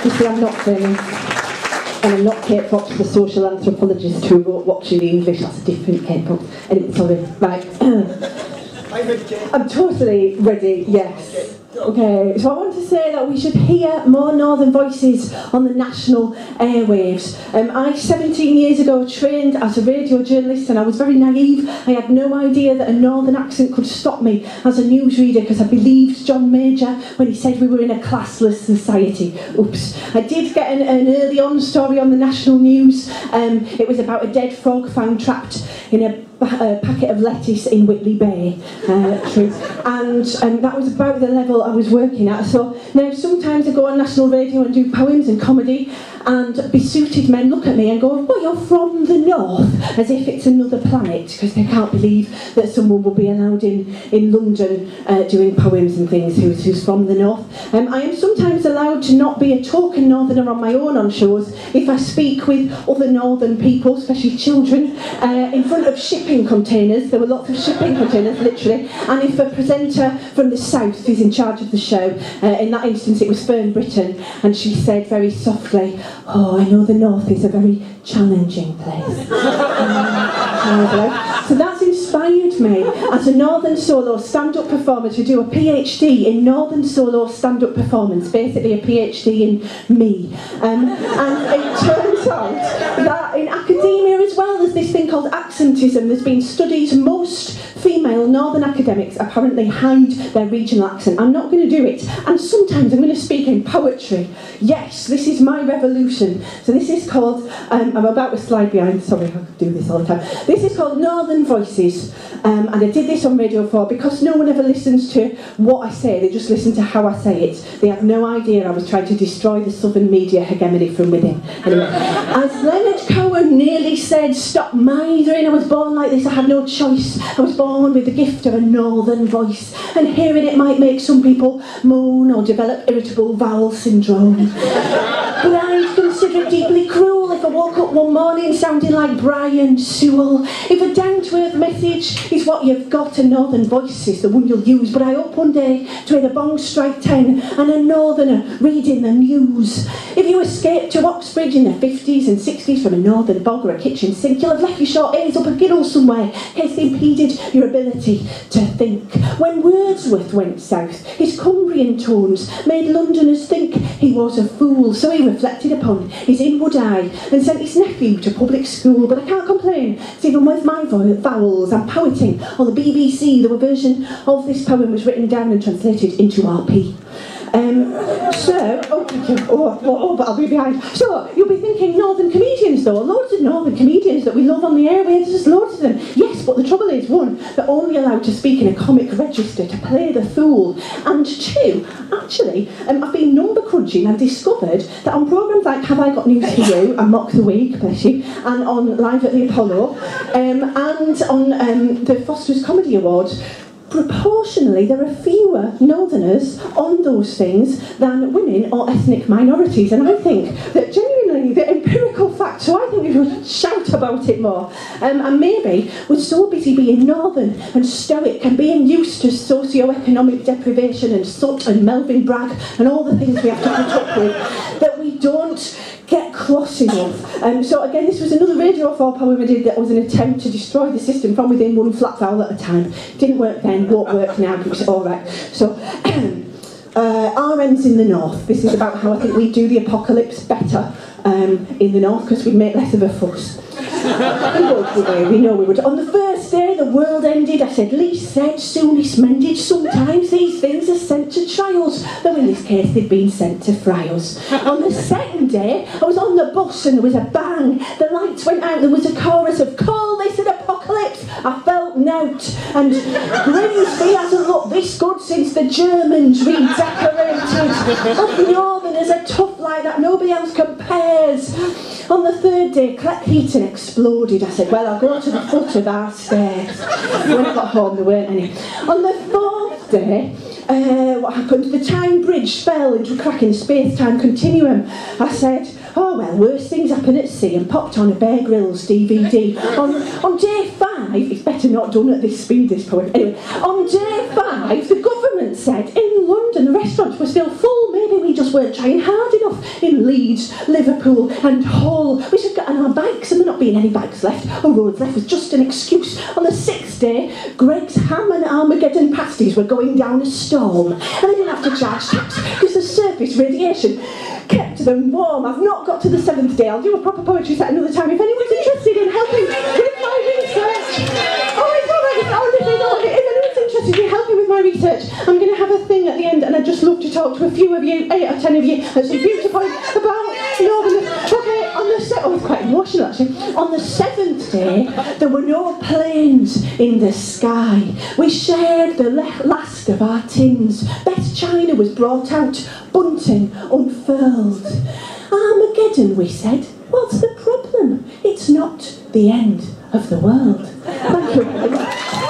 You see, I'm not famous. And I'm not Kate Fox, the social anthropologist who wrote Watching the English. That's a different Kate Fox. Anyway, sorry. Right. I'm totally ready, yes. Okay, so I want to say that we should hear more Northern voices on the national airwaves. I, 17 years ago, trained as a radio journalist, and I was very naive. I had no idea that a Northern accent could stop me as a newsreader, because I believed John Major when he said we were in a classless society. Oops. I did get an early on story on the national news. It was about a dead frog found trapped in a packet of lettuce in Whitley Bay, and that was about the level I was working at. So now sometimes I go on national radio and do poems and comedy, and besuited men look at me and go, well, you're from the north, as if it's another planet, because they can't believe that someone will be allowed in London doing poems and things who's from the north. I am sometimes allowed to not be a token northerner on my own on shows if I speak with other northern people, especially children, in front of shipping containers. There were lots of shipping containers, literally, and if a presenter from the south is in charge of the show, in that instance it was Fern Britton, and she said very softly, oh, I know the north is a very challenging place. So that's inspired me as a Northern solo stand-up performer to do a PhD in Northern solo stand-up performance, basically a PhD in me. And it turns out that in academia as well, there's this thing called accentism. There's been studies, most female Northern academics apparently hide their regional accent. I'm not going to do it, and sometimes I'm going to speak in poetry. Yes, this is my revolution. So this is called, I'm about to slide behind, sorry, I could do this all the time. This is called Northern Voices, and I did this on Radio 4 because no one ever listens to what I say, they just listen to how I say it. They had no idea I was trying to destroy the Southern media hegemony from within. Anyway, as Leonard Cohen nearly said, stop mithering, I was born like this, I had no choice. I was born with the gift of a Northern voice, and hearing it might make some people moan or develop irritable vowel syndrome. But I'd consider it deeply cruel if I woke up one morning sounding like Brian Sewell. If a down-to-earth message is what you've got, a Northern voice is the one you'll use. But I hope one day to hear the bong strike 10 and a Northerner reading the news. If you escaped to Oxbridge in the 50s and 60s from a Northern bog or a kitchen sink, you'll have left your short ears up a giddle somewhere in case they impeded your ability to think. When Wordsworth went south, his Cumbrian tones made Londoners think he was a fool, so he reflected upon his inward eye and sent his nephew to public school. But I can't complain, it's even with my vowels. I'm poeting on the BBC. The version of this poem was written down and translated into RP. But I'll be behind. So, you'll be thinking, Northern comedians though, loads of Northern comedians that we love on the airwaves, there's loads of them. Yes, but the trouble is, one, they're only allowed to speak in a comic register, to play the fool, and two, actually, I've been number crunching and discovered that on programmes like Have I Got News For You, and Mock the Week, bless you, and on Live at the Apollo, and on the Foster's Comedy Awards, proportionally, there are fewer Northerners on those things than women or ethnic minorities, and I think that genuinely the empirical fact, so I think we should shout about it more. And maybe we're so busy being Northern and stoic and being used to socio-economic deprivation and soot and Melvin Bragg and all the things we have to put up with, that we don't get cross enough. So again, this was another Radio 4 poem I did that was an attempt to destroy the system from within, one flat vowel at a time. Didn't work then, won't work now, but it was alright. So, RM's in the north. This is about how I think we do the apocalypse better in the north, because we make less of a fuss. We know we would. On the first day the world ended, I said, least said, soonest mended. Sometimes these things are sent to trials, though in this case they'd been sent to friars. On the second day, I was on the bus and there was a bang. The lights went out, there was a chorus of, call this an apocalypse. I felt nout. And Grimsby hasn't looked this good since the Germans redecorated. Up Northerners are tough like that, nobody else compares. On the third day, Cleckheaton exploded. I said, well, I'll go to the foot of our stairs. When I got home, there weren't any. On the fourth day, what happened? The Tyne Bridge fell into a crack in the space-time continuum. I said, oh, well, worse things happen at sea, and popped on a Bear Grylls DVD. On day 5, it's better not done at this speed, this poem. Anyway, on day 5, the government government said in London the restaurants were still full. Maybe we just weren't trying hard enough in Leeds, Liverpool and Hull. We should get on our bikes, and there not being any bikes left or roads left was just an excuse. On the 6th day, Greg's ham and Armageddon pasties were going down a storm, and they didn't have to charge tax because the surface radiation kept them warm. I've not got to the 7th day. I'll do a proper poetry set another time if anyone's interested in helping with my research. Oh, it's all right. Honestly, no, if anyone's interested in helping with my research, I'm going to have a thing at the end, and I'd just love to talk to a few of you, 8 or 10 of you, at some future point about Northern. Okay, on the it's quite emotional actually. On the 7th day, there were no planes in the sky. We shared the last of our tins. Best china was brought out, bunting unfurled. Armageddon, we said. What's the problem? It's not the end of the world. Thank you very much.